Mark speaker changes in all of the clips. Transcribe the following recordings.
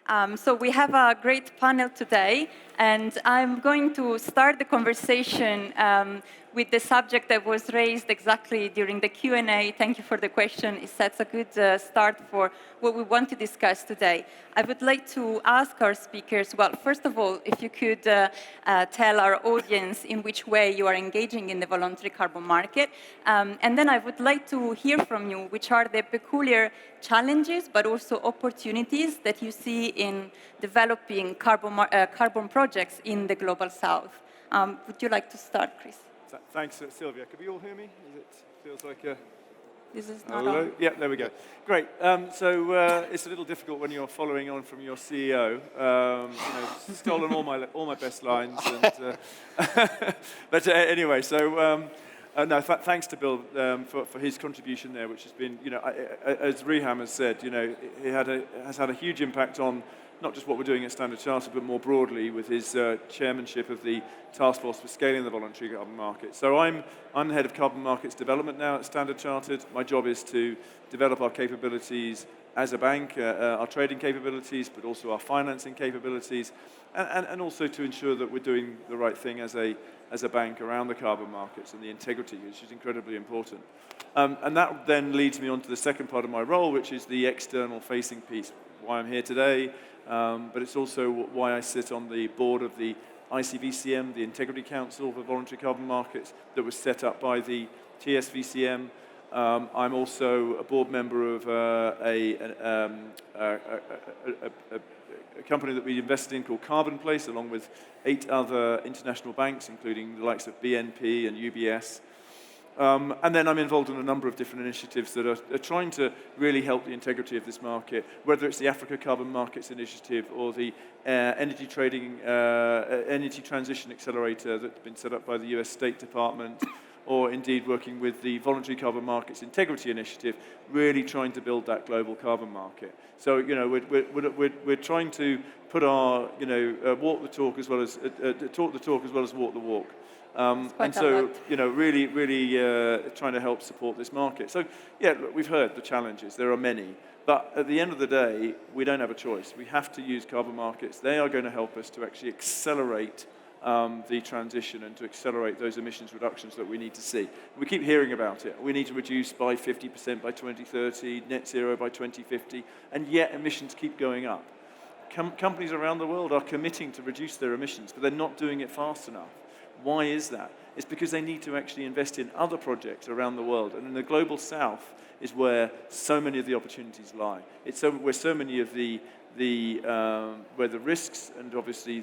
Speaker 1: So we have a great panel today, and I'm going to start the conversation with the subject that was raised exactly during the Q&A. Thank you for the question. It sets a good start for what we want to discuss today. I would like to ask our speakers, well, first of all, if you could tell our audience in which way you are engaging in the voluntary carbon market. And then I would like to hear from you which are the peculiar challenges, but also opportunities that you see in developing carbon projects in the Global South. Would you like to start, Chris?
Speaker 2: Thanks, Sylvia. Could we all hear me? It feels like a...
Speaker 1: This is not
Speaker 2: Hello?
Speaker 1: on.
Speaker 2: Yeah, there we go. Great. So it's a little difficult when you're following on from your CEO. Stolen all my best lines. And, but anyway, so no, thanks to Bill for his contribution there, which has been, as Riham has said, he has had a huge impact on not just what we're doing at Standard Chartered, but more broadly with his chairmanship of the Task Force for Scaling the Voluntary Carbon Market. So I'm the head of Carbon Markets Development now at Standard Chartered. My job is to develop our capabilities as a bank, our trading capabilities, but also our financing capabilities, and also to ensure that we're doing the right thing as a bank around the carbon markets and the integrity, which is incredibly important. And that then leads me on to the second part of my role, which is the external facing piece, why I'm here today, but it's also why I sit on the board of the ICVCM, the Integrity Council for Voluntary Carbon Markets, that was set up by the TSVCM. I'm also a board member of a company that we invested in called Carbon Place, along with 8 other international banks, including the likes of BNP and UBS. And then I'm involved in a number of different initiatives that are trying to really help the integrity of this market, whether it's the Africa Carbon Markets Initiative or the Energy Transition Accelerator that's been set up by the US State Department, or indeed working with the Voluntary Carbon Markets Integrity Initiative, really trying to build that global carbon market. So, we're trying to put our, walk the talk as well as, talk the talk as well as walk the walk. And so, really trying to help support this market. So, yeah, look, we've heard the challenges. There are many. But at the end of the day, we don't have a choice. We have to use carbon markets. They are going to help us to actually accelerate the transition and to accelerate those emissions reductions that we need to see. We keep hearing about it. We need to reduce by 50% by 2030, net zero by 2050, and yet emissions keep going up. Companies around the world are committing to reduce their emissions, but they're not doing it fast enough. Why is that? It's because they need to actually invest in other projects around the world. And in the Global South is where so many of the opportunities lie. It's where so many of where the risks and obviously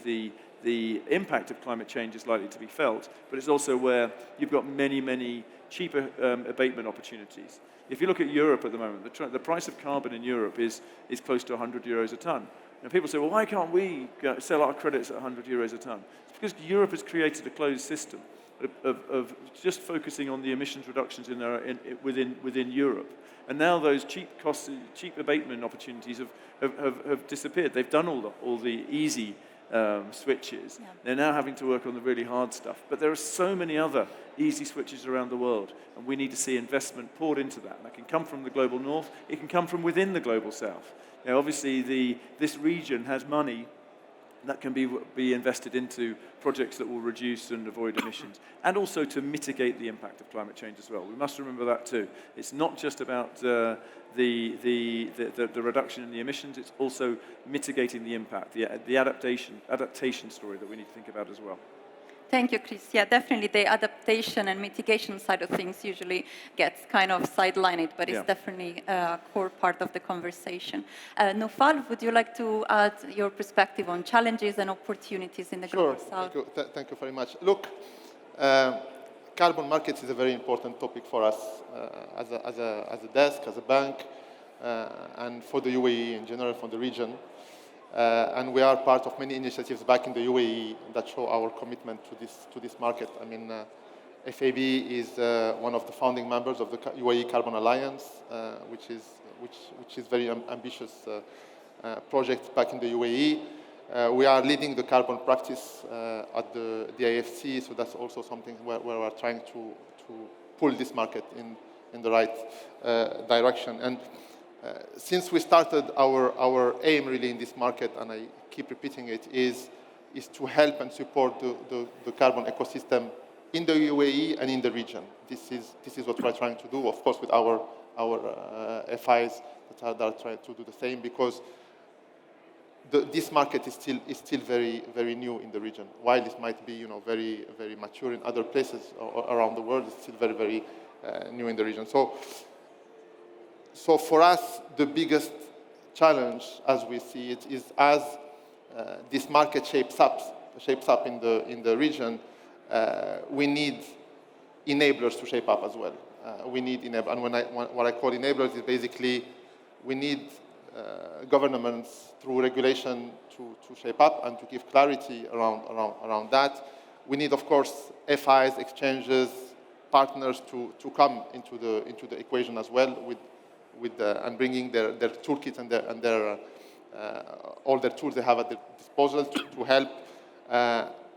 Speaker 2: the impact of climate change is likely to be felt, but it's also where you've got many cheaper abatement opportunities. If you look at Europe at the moment, the price of carbon in Europe is close to 100 euros a tonne. And people say, well, why can't we sell our credits at 100 euros a tonne? It's because Europe has created a closed system of just focusing on the emissions reductions within Europe. And now those cheap abatement opportunities have disappeared. They've done all the easy switches. Yeah. They're now having to work on the really hard stuff. But there are so many other easy switches around the world, and we need to see investment poured into that. And that can come from the global north, it can come from within the global south. Now, obviously, this region has money that can be invested into projects that will reduce and avoid emissions, and also to mitigate the impact of climate change as well. We must remember that too. It's not just about the reduction in the emissions, it's also mitigating the impact, the adaptation story that we need to think about as well.
Speaker 1: Thank you, Chris. Yeah, definitely the adaptation and mitigation side of things usually gets kind of sidelined, but it's definitely a core part of the conversation. Naufal, would you like to add your perspective on challenges and opportunities in the Global South?
Speaker 3: Sure, thank you very much. Look, carbon markets is a very important topic for us as a desk, as a bank, and for the UAE in general, for the region. And we are part of many initiatives back in the UAE that show our commitment to this market. I mean, FAB is one of the founding members of the UAE Carbon Alliance, which is very ambitious project back in the UAE. We are leading the carbon practice at the IFC, so that's also something where we're trying to pull this market in the right direction. And since we started, our aim really in this market, and I keep repeating it, is to help and support the carbon ecosystem in the UAE and in the region. This is what we're trying to do, of course, with our FIs that are trying to do the same, because this market is still very, very new in the region. While it might be, very, very mature in other places around the world, it's still very, very new in the region. So for us, the biggest challenge, as we see it, is as this market shapes up in the region, we need enablers to shape up as well. We need enablers, and what I call enablers is basically we need governments through regulation to shape up and to give clarity around that. We need, of course, FIs, exchanges, partners to come into the equation as well and bringing their toolkits and their all their tools they have at their disposal to help.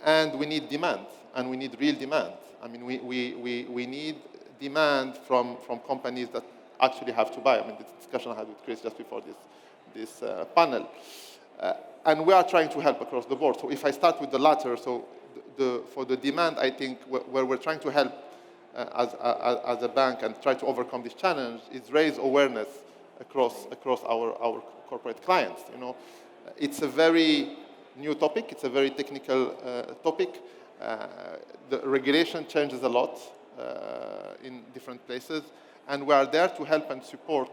Speaker 3: And we need demand, and we need real demand. I mean, we need demand from companies that actually have to buy. I mean, the discussion I had with Chris just before this panel. And we are trying to help across the board. So if I start with the latter, so for the demand, I think where we're trying to help as a bank and try to overcome this challenge is raise awareness across our corporate clients. It's a very new topic. It's a very technical topic. The regulation changes a lot in different places, and we are there to help and support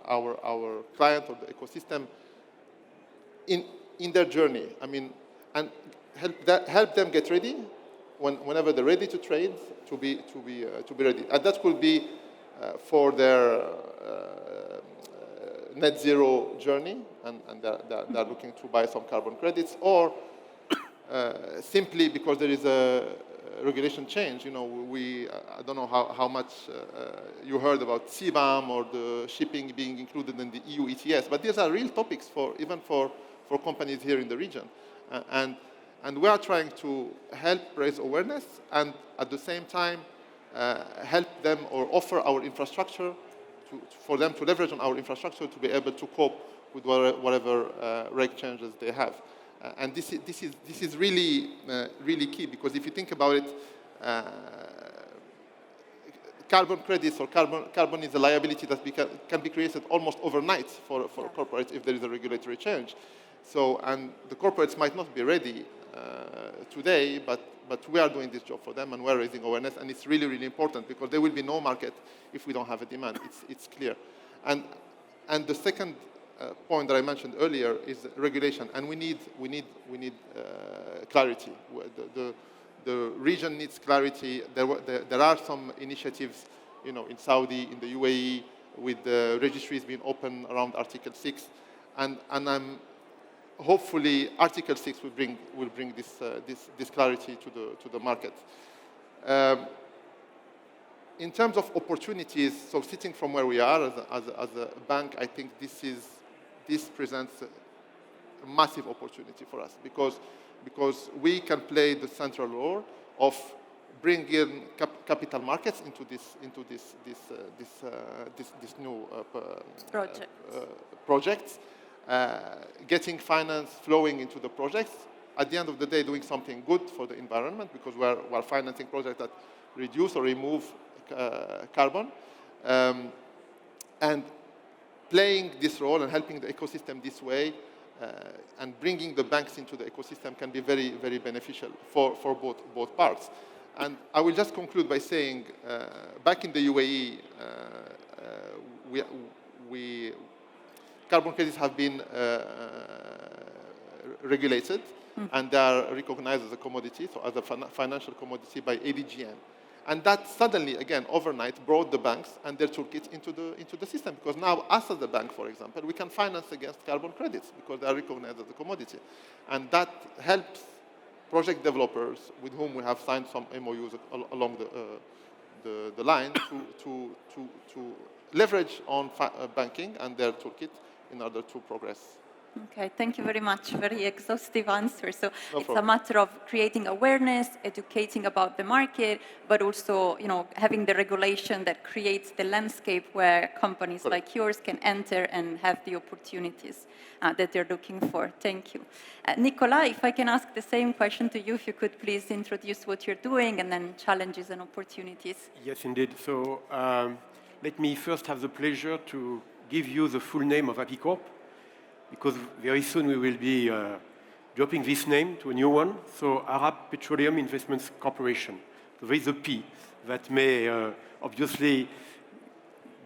Speaker 3: our client or the ecosystem in their journey. I mean, and help them get ready whenever they're ready to trade, to be ready. And that could be for their net zero journey, and they're looking to buy some carbon credits, or simply because there is a regulation change. I don't know how much you heard about CBAM or the shipping being included in the EU ETS, but these are real topics even for companies here in the region. And we are trying to help raise awareness and at the same time help them or offer our infrastructure for them to leverage on our infrastructure to be able to cope with whatever reg changes they have. And this is really really key, because if you think about it, carbon credits or carbon is a liability that can be created almost overnight for corporates if there is a regulatory change. So, and the corporates might not be ready today, but we are doing this job for them, and we're raising awareness, and it's really, really important, because there will be no market if we don't have a demand. It's clear. And the second point that I mentioned earlier is regulation, and we need clarity. The region needs clarity. There are some initiatives, in Saudi, in the UAE, with the registries being open around Article 6, and I'm hopefully Article 6 will bring this clarity to the market. In terms of opportunities, so sitting from where we are as a bank, I think this presents a massive opportunity for us, because we can play the central role of bringing capital markets into this new projects. Getting finance flowing into the projects, at the end of the day doing something good for the environment, because we're financing projects that reduce or remove carbon, and playing this role and helping the ecosystem this way, and bringing the banks into the ecosystem can be very, very beneficial for both parts. And I will just conclude by saying, back in the UAE, carbon credits have been regulated, and they are recognized as a commodity, so as a financial commodity by ADGM. And that suddenly, again, overnight, brought the banks and their toolkits into the system, because now us as a bank, for example, we can finance against carbon credits because they are recognized as a commodity. And that helps project developers with whom we have signed some MOUs along the line to leverage on banking and their toolkit in order to progress
Speaker 1: Okay, thank you very much. Very exhaustive answer. So
Speaker 3: No
Speaker 1: it's
Speaker 3: problem.
Speaker 1: a matter of creating awareness, educating about the market, but also, having the regulation that creates the landscape where companies
Speaker 3: Correct.
Speaker 1: like yours can enter and have the opportunities that they're looking for. Thank you. Nicola, if I can ask the same question to you, if you could please introduce what you're doing and then challenges and opportunities.
Speaker 4: Yes, indeed. So let me first have the pleasure to give you the full name of Apicorp, because very soon we will be dropping this name to a new one. So Arab Petroleum Investments Corporation. So there is a P that may obviously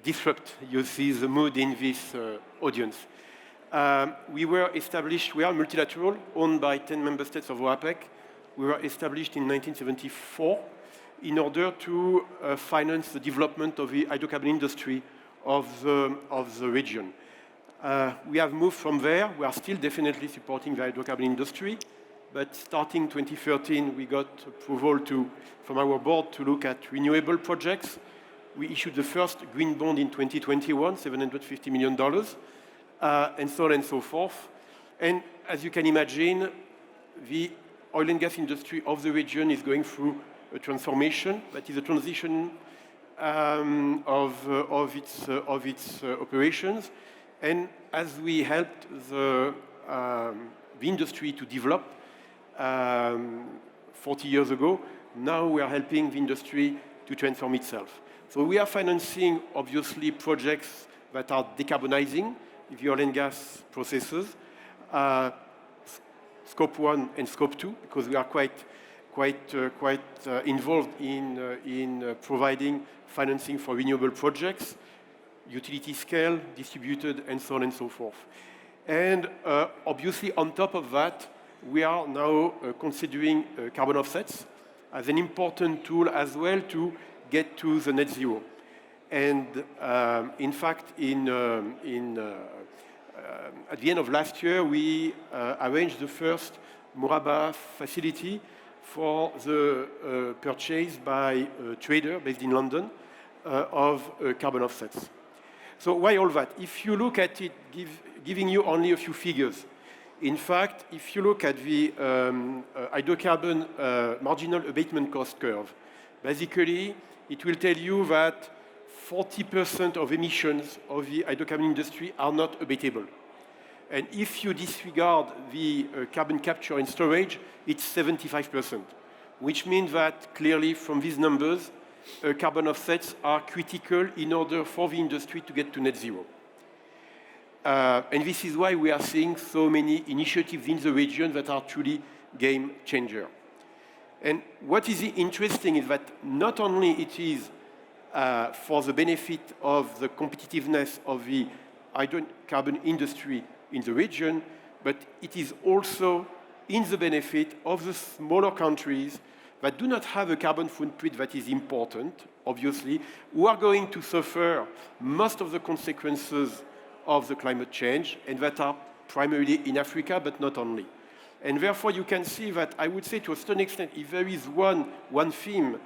Speaker 4: disrupt, you see, the mood in this audience. We are multilateral, owned by 10 member states of OAPEC. We were established in 1974 in order to finance the development of the hydrocarbon industry of the region. We have moved from there. We are still definitely supporting the hydrocarbon industry, but starting 2013, we got approval from our board to look at renewable projects. We issued the first green bond in 2021, $750 million, and so on and so forth. And as you can imagine, the oil and gas industry of the region is going through a transformation. That is a transition of its operations. And as we helped the industry to develop 40 years ago, now we are helping the industry to transform itself. So we are financing, obviously, projects that are decarbonizing the oil and gas processes, Scope 1 and Scope 2, because we are quite involved in providing financing for renewable projects, utility scale, distributed, and so on and so forth. And obviously, on top of that, we are now considering carbon offsets as an important tool as well to get to the net zero. And in fact, at the end of last year, we arranged the first Muraba facility for the purchase by a trader based in London of carbon offsets. So why all that? If you look at it, giving you only a few figures. In fact, if you look at the hydrocarbon marginal abatement cost curve, basically it will tell you that 40% of emissions of the hydrocarbon industry are not abatable. And if you disregard the carbon capture and storage, it's 75%, which means that clearly from these numbers, carbon offsets are critical in order for the industry to get to net zero. And this is why we are seeing so many initiatives in the region that are truly game changer. And what is interesting is that not only it is for the benefit of the competitiveness of the hydrocarbon industry in the region, but it is also in the benefit of the smaller countries that do not have a carbon footprint that is important, obviously, who are going to suffer most of the consequences of the climate change, and that are primarily in Africa, but not only. And therefore, you can see that I would say to a certain extent, if there is one theme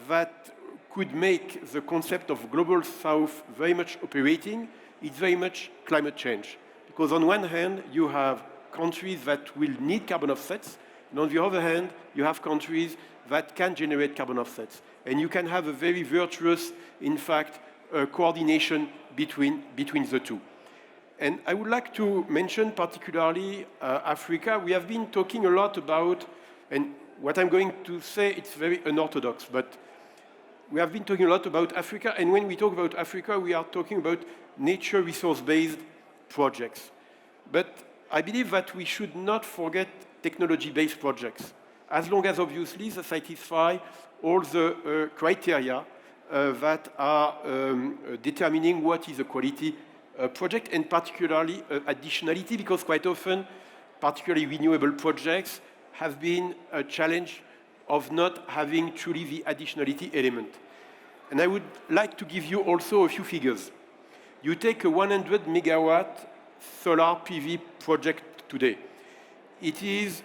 Speaker 4: that could make the concept of global south very much operating, it's very much climate change. Because on one hand, you have countries that will need carbon offsets, and on the other hand, you have countries that can generate carbon offsets. And you can have a very virtuous, in fact, coordination between the two. And I would like to mention particularly Africa. We have been talking a lot about, and what I'm going to say, it's very unorthodox, but we have been talking a lot about Africa, and when we talk about Africa, we are talking about nature resource-based projects. But I believe that we should not forget technology-based projects, as long as obviously they satisfy all the criteria that are determining what is a quality project, and particularly additionality, because quite often, particularly renewable projects, have been a challenge of not having truly the additionality element. And I would like to give you also a few figures. You take a 100 megawatt solar PV project today. It is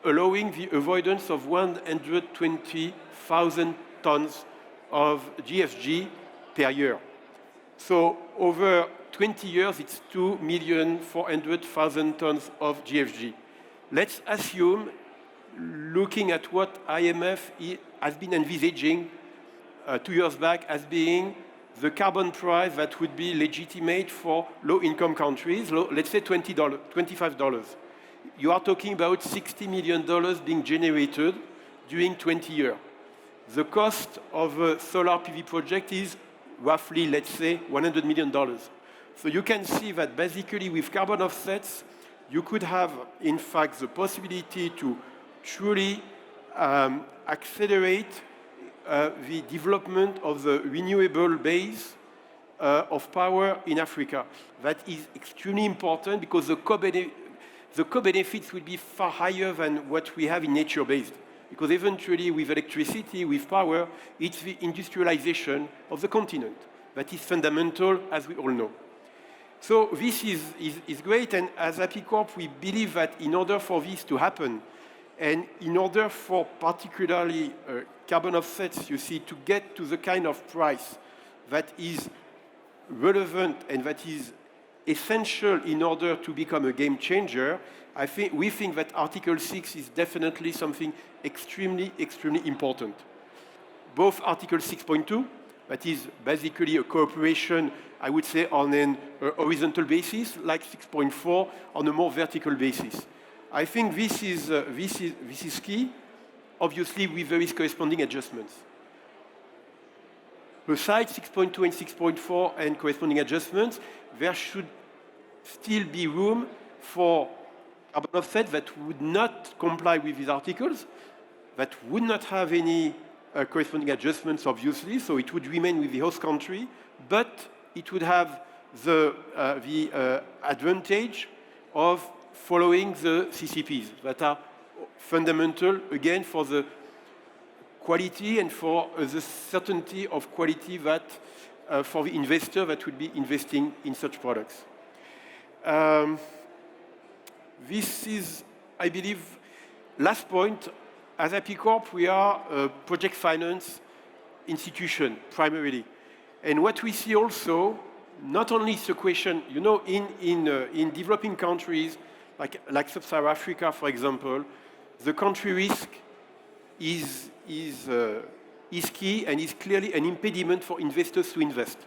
Speaker 4: allowing the avoidance of 120,000 tons of GHG per year. So over 20 years, it's 2,400,000 tons of GHG. Let's assume, looking at what IMF has been envisaging 2 years back as being the carbon price that would be legitimate for low-income countries, let's say $20, $25. You are talking about $60 million being generated during 20 years. The cost of a solar PV project is roughly, let's say, $100 million. So you can see that basically with carbon offsets, you could have, in fact, the possibility to truly accelerate the development of the renewable base of power in Africa. That is extremely important because the co-benefits will be far higher than what we have in nature-based. Because eventually, with electricity, with power, it's the industrialization of the continent that is fundamental, as we all know. So this is great, and as Apicorp, we believe that in order for this to happen, and in order for particularly carbon offsets, you see, to get to the kind of price that is relevant and that is essential in order to become a game changer, we think that Article 6 is definitely something extremely, extremely important. Both Article 6.2, that is basically a cooperation, I would say, on an horizontal basis, like 6.4 on a more vertical basis. I think this is key, obviously with various corresponding adjustments. Besides 6.2 and 6.4 and corresponding adjustments, there should still be room for carbon offset that would not comply with these articles, that would not have any corresponding adjustments, obviously, so it would remain with the host country, but it would have the advantage of following the CCPs that are fundamental, again, for the quality and for the certainty of quality that for the investor that would be investing in such products. This is, I believe, last point. As Apicorp, we are a project finance institution, primarily. And what we see also, not only is the question, you know, in developing countries, like Sub-Saharan Africa, for example, the country risk is key and is clearly an impediment for investors to invest.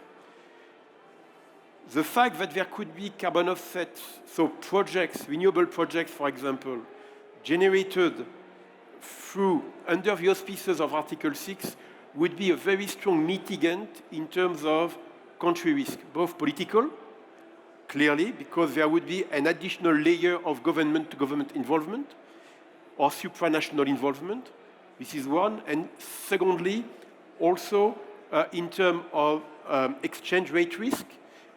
Speaker 4: The fact that there could be carbon offsets, so projects, renewable projects, for example, generated under the auspices of Article 6 would be a very strong mitigant in terms of country risk, both political, clearly, because there would be an additional layer of government-to-government involvement or supranational involvement. This is one. And secondly, also in terms of exchange rate risk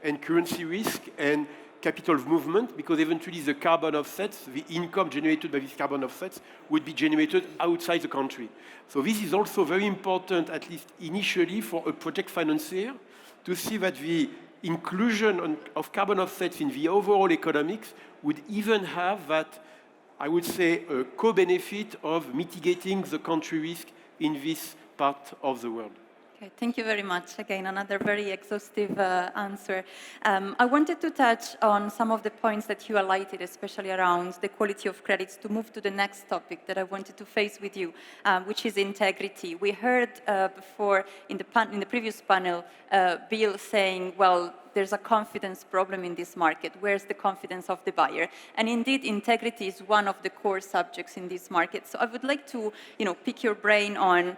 Speaker 4: and currency risk and capital movement, because eventually the carbon offsets, the income generated by these carbon offsets, would be generated outside the country. So this is also very important, at least initially, for a project financier to see that the inclusion of carbon offsets in the overall economics would even have that, I would say, a co-benefit of mitigating the country risk in this part of the world.
Speaker 1: Okay, thank you very much. Again, another very exhaustive answer. I wanted to touch on some of the points that you highlighted, especially around the quality of credits, to move to the next topic that I wanted to face with you, which is integrity. We heard before in the previous panel, Bill saying, well, there's a confidence problem in this market. Where's the confidence of the buyer? And indeed, integrity is one of the core subjects in this market. So I would like to, pick your brain on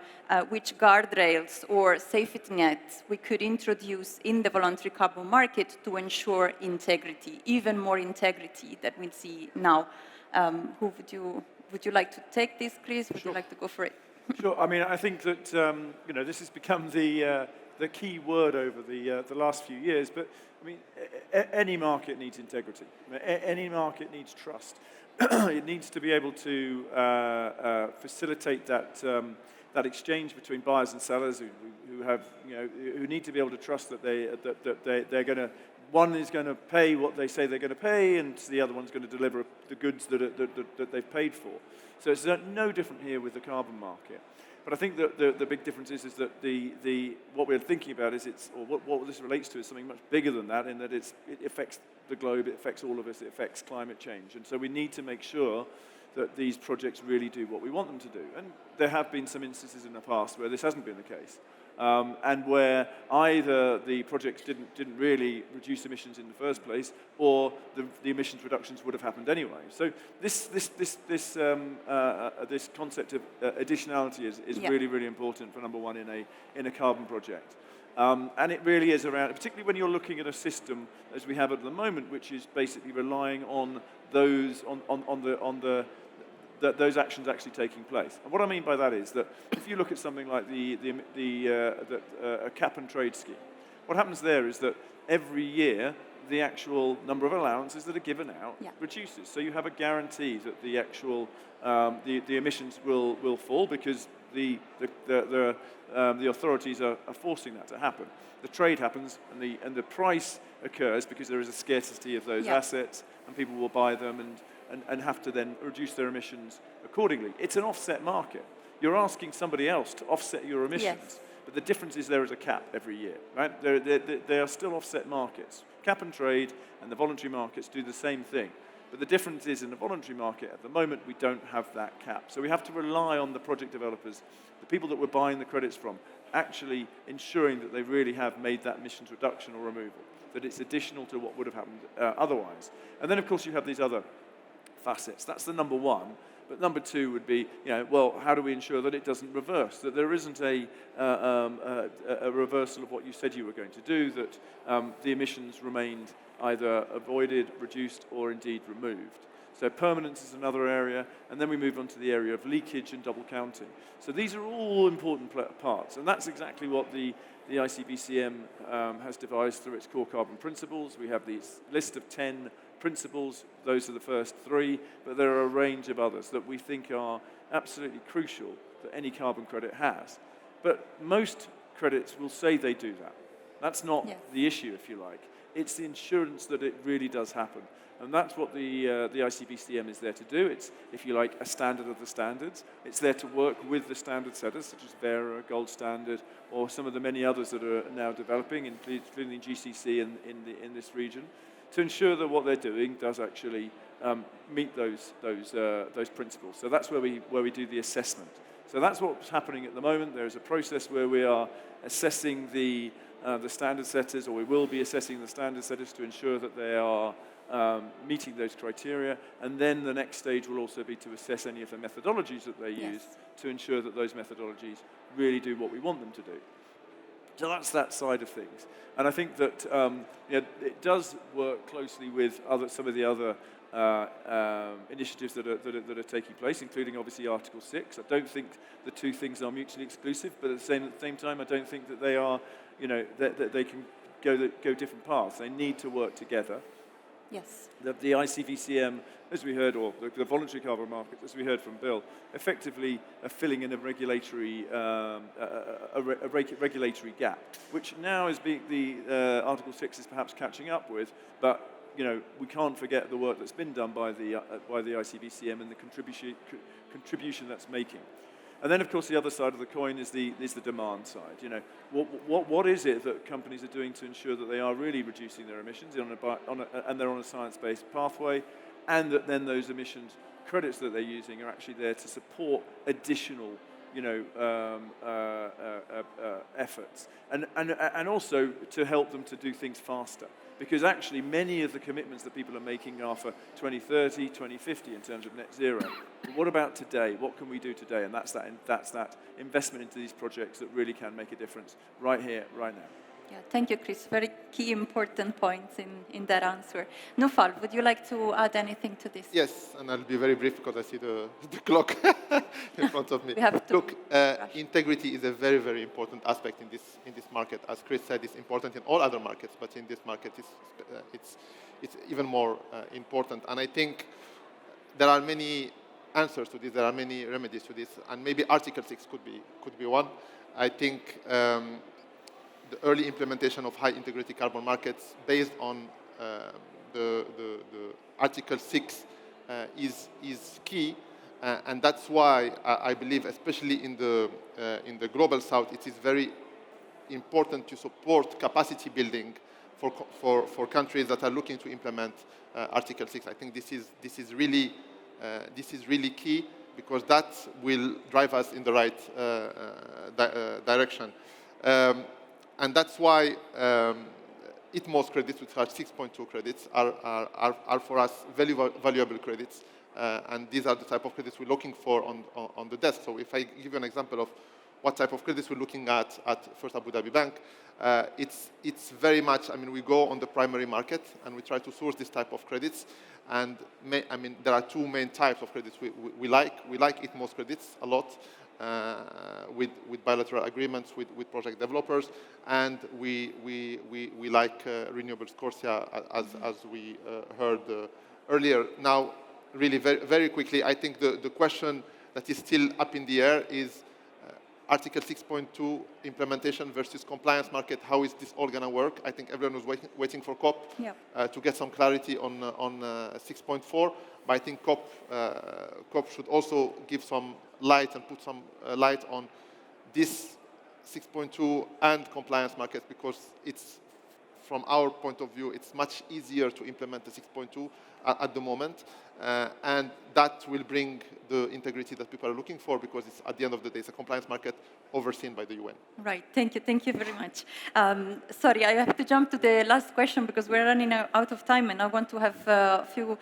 Speaker 1: which guardrails or safety nets we could introduce in the voluntary carbon market to ensure integrity, even more integrity that we see now. Would you like to take this, Chris? Would you like to go for it?
Speaker 2: Sure. I mean, I think that this has become the key word over the last few years. But I mean, any market needs integrity. Any market needs trust. It needs to be able to facilitate that exchange between buyers and sellers who need to be able to trust that they're going to. One is going to pay what they say they're going to pay, and the other one's going to deliver the goods that they've paid for. So it's no different here with the carbon market. But I think that the big difference is that what we're thinking about is what this relates to is something much bigger than that, in that it affects the globe, it affects all of us, it affects climate change. And so we need to make sure that these projects really do what we want them to do. And there have been some instances in the past where this hasn't been the case. And where either the projects didn't really reduce emissions in the first place, or the emissions reductions would have happened anyway. So this concept of additionality is really, really important for number one in a carbon project. And it really is around, particularly when you're looking at a system as we have at the moment, which is basically relying on those those actions actually taking place. And what I mean by that is that if you look at something like a cap and trade scheme, what happens there is that every year the actual number of allowances that are given out reduces. So you have a guarantee that the actual the emissions will fall, because the authorities are forcing that to happen. The trade happens, and the price occurs because there is a scarcity of those assets, and people will buy them and have to then reduce their emissions accordingly. It's an offset market. You're asking somebody else to offset your emissions, but the difference is there is a cap every year, right? They are still offset markets. Cap and trade and the voluntary markets do the same thing. But the difference is, in the voluntary market, at the moment, we don't have that cap. So we have to rely on the project developers, the people that we're buying the credits from, actually ensuring that they really have made that emissions reduction or removal, that it's additional to what would have happened otherwise. And then, of course, you have these other facets. That's the number one. But number two would be, well, how do we ensure that it doesn't reverse, that there isn't a reversal of what you said you were going to do, that the emissions remained either avoided, reduced, or indeed removed. So permanence is another area, and then we move on to the area of leakage and double counting. So these are all important parts, and that's exactly what the ICVCM has devised through its core carbon principles. We have this list of 10 principles. Those are the first 3, but there are a range of others that we think are absolutely crucial that any carbon credit has. But most credits will say they do that. That's not the issue, if you like. It's the insurance that it really does happen. And that's what the ICVCM is there to do. It's, if you like, a standard of the standards. It's there to work with the standard setters, such as Vera, Gold Standard, or some of the many others that are now developing, including GCC in this region, to ensure that what they're doing does actually meet those principles. So that's where we do the assessment. So that's what's happening at the moment. There is a process where we are assessing the standard setters, or we will be assessing the standard setters to ensure that they are meeting those criteria. And then the next stage will also be to assess any of the methodologies that they use to ensure that those methodologies really do what we want them to do. So that's that side of things. And I think that it does work closely with some of the other initiatives that are taking place, including obviously Article 6. I don't think the two things are mutually exclusive, but at the same time, I don't think that they are, that they can go different paths. They need to work together.
Speaker 1: Yes.
Speaker 2: The ICVCM, as we heard, or the voluntary carbon market, as we heard from Bill, effectively are filling in a regulatory gap, which now is the Article 6 is perhaps catching up with, but we can't forget the work that's been done by the ICVCM and the contribution that's making. And then, of course, the other side of the coin is the demand side. What is it that companies are doing to ensure that they are really reducing their emissions and they're on a science-based pathway, and that then those emissions credits that they're using are actually there to support additional efforts, and also to help them to do things faster. Because actually many of the commitments that people are making are for 2030, 2050 in terms of net zero. But what about today? What can we do today? And that's that investment into these projects that really can make a difference right here, right now.
Speaker 1: Yeah, thank you, Chris. Very key, important points in that answer. Nufal, would you like to add anything to this?
Speaker 3: Yes, and I'll be very brief because I see the clock in front of me.
Speaker 1: We have to
Speaker 3: Look, integrity is a very, very important aspect in this market. As Chris said, it's important in all other markets, but in this market, it's even more important. And I think there are many answers to this. There are many remedies to this, and maybe Article 6 could be one. I think the early implementation of high integrity carbon markets based on the Article 6 is key. And that's why I believe, especially in the global south, it is very important to support capacity building for countries that are looking to implement Article 6. I think this is really key, because that will drive us in the right direction. And that's why ITMOS credits, which are 6.2 credits, are for us very valuable credits. And these are the type of credits we're looking for on the desk. So if I give you an example of what type of credits we're looking at First Abu Dhabi Bank, it's very much, I mean, we go on the primary market and we try to source this type of credits. And there are two main types of credits we like. We like ITMOS credits a lot, with bilateral agreements with project developers, and we like renewables Corsia, as we heard earlier. Now, really very, very quickly, I think the question that is still up in the air is Article 6.2 implementation versus compliance market. How is this all going to work? I think everyone was waiting for COP to get some clarity on 6.4. But I think COP should also give some light and put some light on this 6.2 and compliance markets, because it's, from our point of view, it's much easier to implement the 6.2 at the moment. And that will bring the integrity that people are looking for, because it's, at the end of the day, it's a compliance market overseen by the UN.
Speaker 1: Right, thank you very much. Sorry, I have to jump to the last question because we're running out of time, and I want to have a few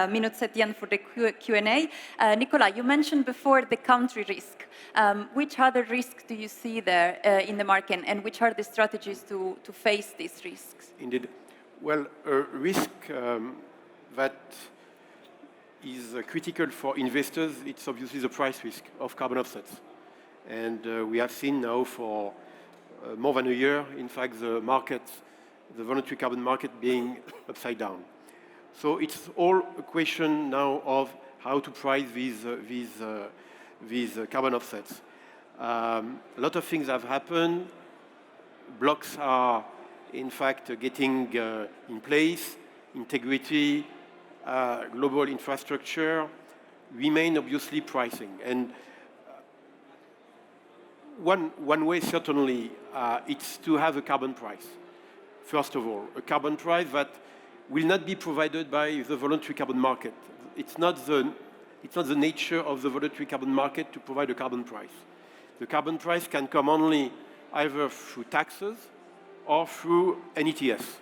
Speaker 1: minutes at the end for the Q&A. Nicola, you mentioned before the country risk. Which other risks do you see there in the market, and which are the strategies to face these risks?
Speaker 4: Indeed. Well, a risk that is critical for investors, it's obviously the price risk of carbon offsets. And we have seen now for more than a year, in fact, the market, the voluntary carbon market being upside down. So it's all a question now of how to price these carbon offsets. A lot of things have happened. Blocks are, in fact, getting in place. Integrity, global infrastructure remain obviously pricing. And one way certainly it's to have a carbon price. First of all, a carbon price that will not be provided by the voluntary carbon market. It's not the nature of the voluntary carbon market to provide a carbon price. The carbon price can come only either through taxes or through an ETS.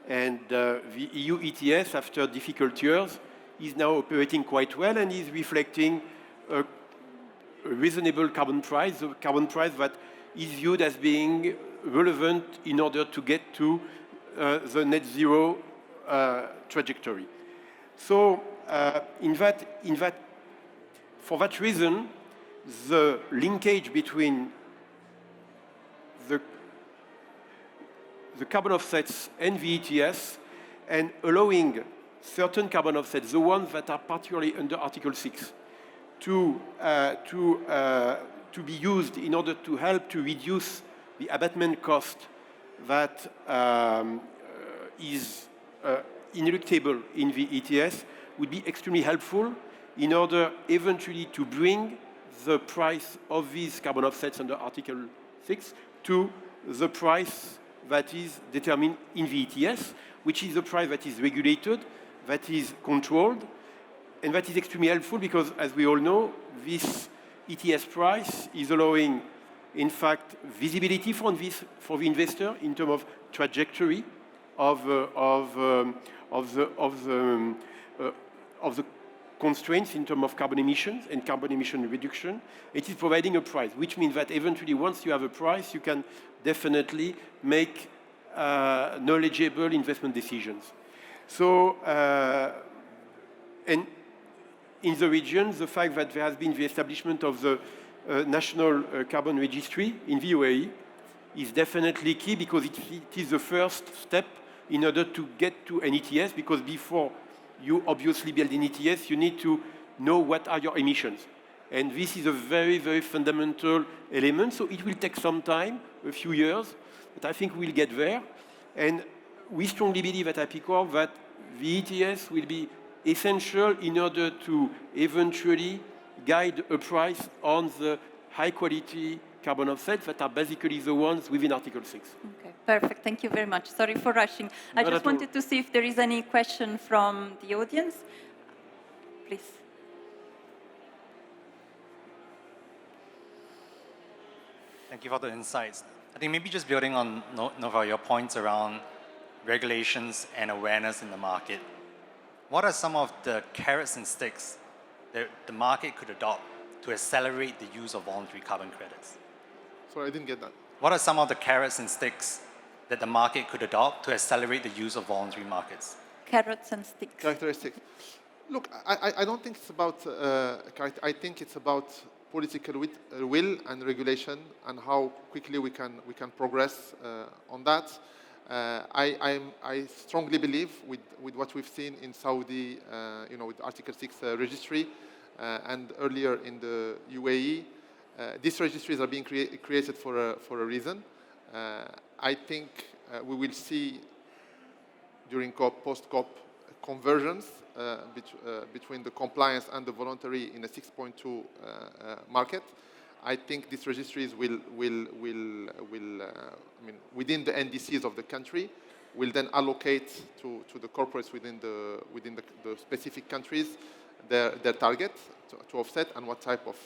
Speaker 4: And the EU ETS, after difficult years, is now operating quite well and is reflecting a reasonable carbon price, a carbon price that is viewed as being relevant in order to get to the net zero trajectory. So, for that reason, the linkage between the carbon offsets and the ETS, and allowing certain carbon offsets, the ones that are particularly under Article 6, to be used in order to help to reduce the abatement cost that is ineluctable in the ETS, would be extremely helpful in order eventually to bring the price of these carbon offsets under Article 6 to the price that is determined in the ETS, which is a price that is regulated, that is controlled, and that is extremely helpful because, as we all know, this ETS price is allowing, in fact, visibility for the investor in terms of trajectory of the constraints in terms of carbon emissions and carbon emission reduction. It is providing a price, which means that eventually, once you have a price, you can definitely make knowledgeable investment decisions. So, and in the region, the fact that there has been the establishment of the National Carbon Registry in the UAE is definitely key, because it is the first step in order to get to an ETS, because before you obviously build an ETS, you need to know what are your emissions. And this is a very, very fundamental element. So it will take some time, a few years, but I think we'll get there. And we strongly believe at Apicorp that the ETS will be essential in order to eventually guide a price on the high-quality carbon offsets that are basically the ones within Article 6.
Speaker 1: Okay, perfect. Thank you very much. Sorry for rushing. I
Speaker 4: Not
Speaker 1: just
Speaker 4: at all.
Speaker 1: wanted to see if there is any question from the audience. Please.
Speaker 5: Thank you for the insights. I think maybe just building on Nova, your points around regulations and awareness in the market. What are some of the carrots and sticks that the market could adopt to accelerate the use of voluntary carbon credits?
Speaker 3: Sorry, I didn't get that.
Speaker 5: What are some of the carrots and sticks that the market could adopt to accelerate the use of voluntary markets?
Speaker 1: Carrots and sticks.
Speaker 3: Characteristics. Look, I don't think it's about I think it's about political will and regulation and how quickly we can progress on that. I strongly believe with what we've seen in Saudi, with Article 6 registry, and earlier in the UAE, these registries are being created for a reason. I think we will see during COP, post-COP, convergence between the compliance and the voluntary in a 6.2 market. I think these registries will within the NDCs of the country, will then allocate to the corporates within the specific countries their target to offset and what type of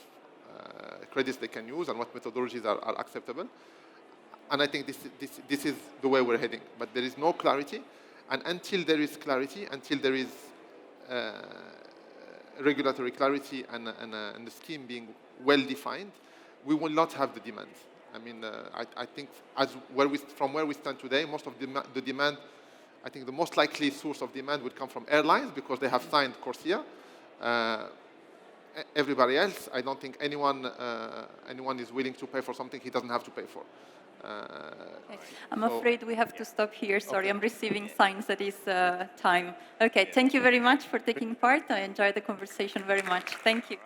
Speaker 3: credits they can use and what methodologies are acceptable. And I think this is the way we're heading. But there is no clarity. And until there is clarity, until there is regulatory clarity and the scheme being well defined, we will not have the demand. I mean, I think from where we stand today, most of the demand, I think the most likely source of demand would come from airlines because they have signed CORSIA. Everybody else, I don't think anyone is willing to pay for something he doesn't have to pay for.
Speaker 1: Okay. I'm afraid we have to stop here. Sorry, okay. I'm receiving signs that it's time. Okay, thank you very much for taking part. I enjoyed the conversation very much. Thank you.